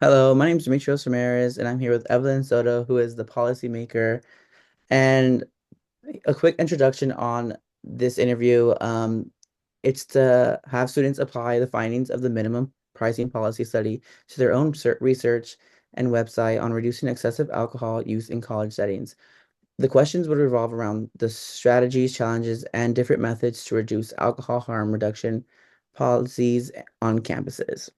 Hello, my name is Demetrios Ramirez, and I'm here with Evelyn Soto, who is the policymaker. And a quick introduction on this interview. It's to have students apply the findings of the minimum pricing policy study to their own research and website on reducing excessive alcohol use in college settings. The questions would revolve around the strategies, challenges, and different methods to reduce alcohol harm reduction policies on campuses.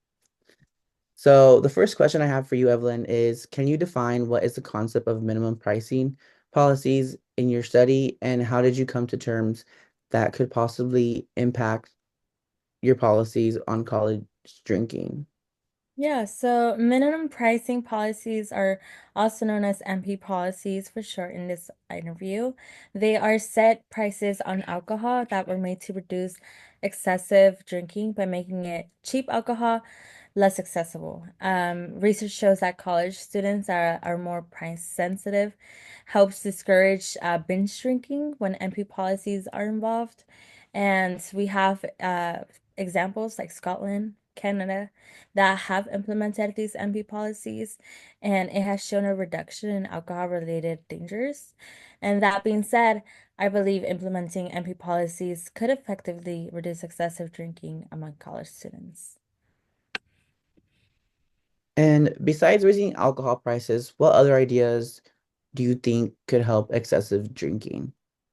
So the first question I have for you, Evelyn, is can you define what is the concept of minimum pricing policies in your study, and how did you come to terms that could possibly impact your policies on college drinking? Yeah, so minimum pricing policies are also known as MP policies for short in this interview. They are set prices on alcohol that were made to reduce excessive drinking by making it cheap alcohol less accessible. Research shows that college students are more price sensitive, helps discourage binge drinking when MP policies are involved. And we have examples like Scotland, Canada that have implemented these MP policies, and it has shown a reduction in alcohol-related dangers. And that being said, I believe implementing MP policies could effectively reduce excessive drinking among college students. And besides raising alcohol prices, what other ideas do you think could help excessive drinking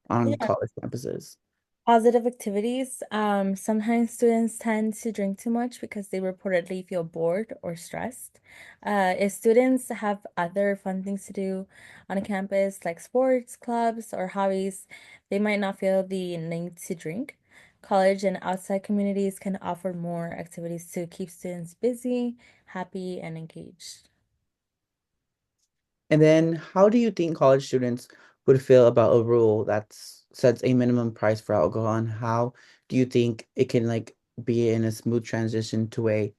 on Yeah. college campuses? Positive activities. Sometimes students tend to drink too much because they reportedly feel bored or stressed. If students have other fun things to do on a campus, like sports, clubs, or hobbies, they might not feel the need to drink. College and outside communities can offer more activities to keep students busy, happy, and engaged. And then how do you think college students would feel about a rule that sets a minimum price for alcohol, and how do you think it can like be in a smooth transition to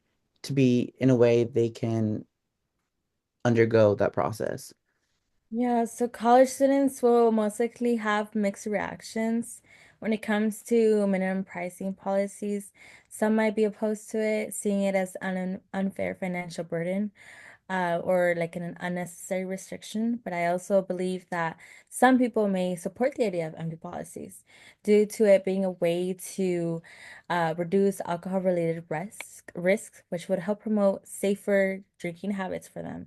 be in a way they can undergo that process? Yeah, so college students will most likely have mixed reactions when it comes to minimum pricing policies. Some might be opposed to it, seeing it as an unfair financial burden, or like an unnecessary restriction. But I also believe that some people may support the idea of empty policies due to it being a way to reduce alcohol-related risks, which would help promote safer drinking habits for them.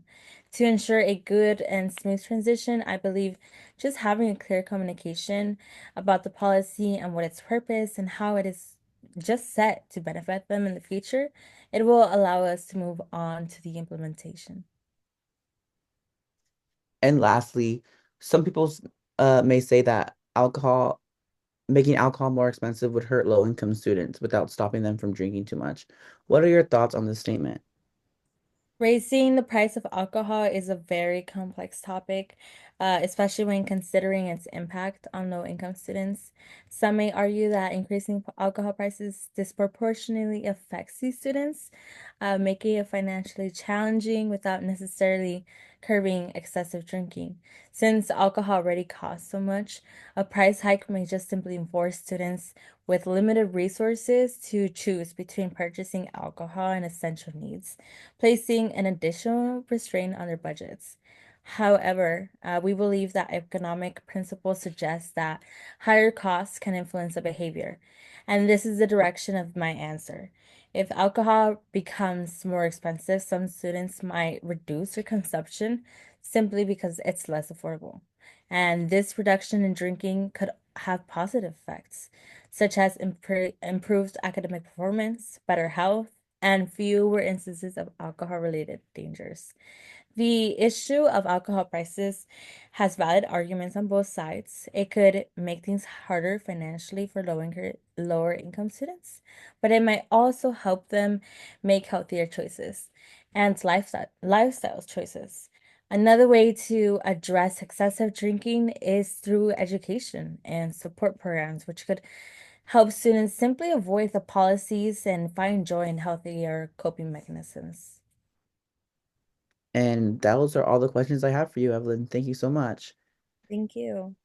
To ensure a good and smooth transition, I believe just having a clear communication about the policy and what its purpose and how it is just set to benefit them in the future, it will allow us to move on to the implementation. And lastly, some people may say that alcohol making alcohol more expensive would hurt low-income students without stopping them from drinking too much. What are your thoughts on this statement? Raising the price of alcohol is a very complex topic, especially when considering its impact on low-income students. Some may argue that increasing alcohol prices disproportionately affects these students, making it financially challenging without necessarily curbing excessive drinking. Since alcohol already costs so much, a price hike may just simply force students with limited resources to choose between purchasing alcohol and essential needs, placing an additional restraint on their budgets. However, we believe that economic principles suggest that higher costs can influence the behavior. And this is the direction of my answer. If alcohol becomes more expensive, some students might reduce their consumption simply because it's less affordable. And this reduction in drinking could have positive effects, such as improved academic performance, better health, and fewer instances of alcohol-related dangers. The issue of alcohol prices has valid arguments on both sides. It could make things harder financially for lower income students, but it might also help them make healthier choices and lifestyle choices. Another way to address excessive drinking is through education and support programs, which could help students simply avoid the policies and find joy in healthier coping mechanisms. And those are all the questions I have for you, Evelyn. Thank you so much. Thank you.